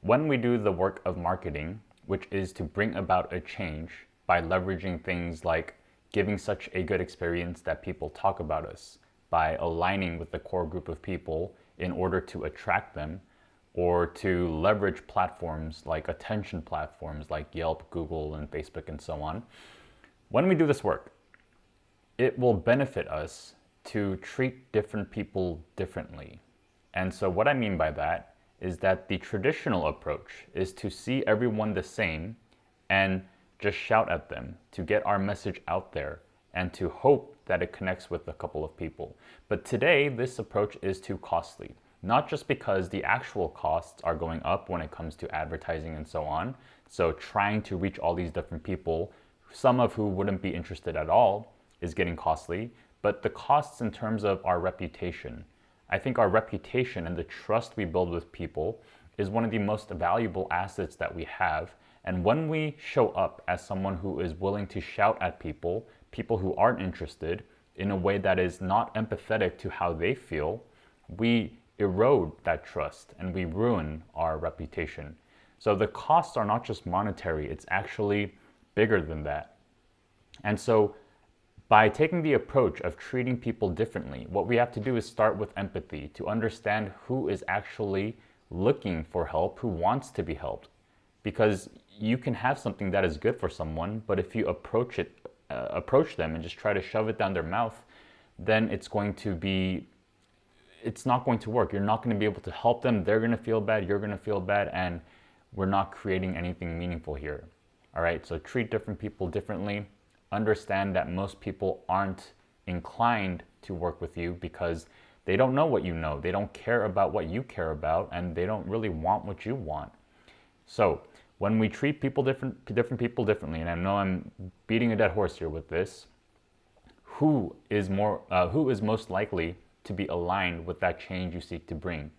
When we do the work of marketing, which is to bring about a change by leveraging things like giving such a good experience that people talk about us, by aligning with the core group of people in order to attract them, or to leverage platforms like attention platforms like Yelp, Google, and Facebook, and so on. When we do this work, it will benefit us to treat different people differently. And so what I mean by that is that the traditional approach is to see everyone the same and just shout at them to get our message out there and to hope that it connects with a couple of people. But today, this approach is too costly, not just because the actual costs are going up when it comes to advertising and so on. So trying to reach all these different people, some of who wouldn't be interested at all, is getting costly, but the costs in terms of our reputation. I think our reputation and the trust we build with people is one of the most valuable assets that we have. And when we show up as someone who is willing to shout at people, people who aren't interested, in a way that is not empathetic to how they feel, we erode that trust and we ruin our reputation. So the costs are not just monetary, it's actually bigger than that. And so by taking the approach of treating people differently, what we have to do is start with empathy to understand who is actually looking for help, who wants to be helped. Because you can have something that is good for someone, but if you approach them and just try to shove it down their mouth, then it's not going to work. You're not going to be able to help them. They're going to feel bad. You're going to feel bad. And we're not creating anything meaningful here. All right. So treat different people differently. Understand that most people aren't inclined to work with you because they don't know what you know. They don't care about what you care about, and they don't really want what you want. So when we treat different people differently, and I know I'm beating a dead horse here with this, who is most likely to be aligned with that change you seek to bring?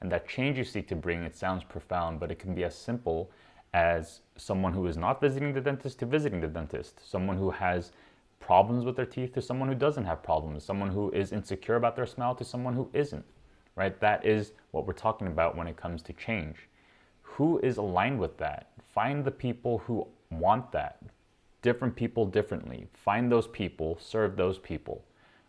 And that change you seek to bring, it sounds profound, but it can be as simple as someone who is not visiting the dentist to visiting the dentist, someone who has problems with their teeth to someone who doesn't have problems, someone who is insecure about their smile to someone who isn't, right? That is what we're talking about when it comes to change. Who is aligned with that? Find the people who want that. Different people differently. Find those people, serve those people.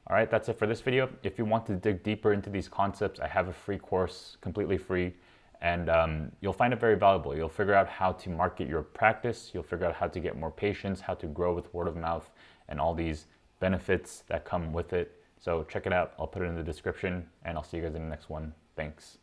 All right, that's it for this video. If you want to dig deeper into these concepts, I have a free course, completely free, and you'll find it very valuable. You'll figure out how to market your practice. You'll figure out how to get more patients, how to grow with word of mouth, and all these benefits that come with it. So check it out. I'll put it in the description, and I'll see you guys in the next one. Thanks.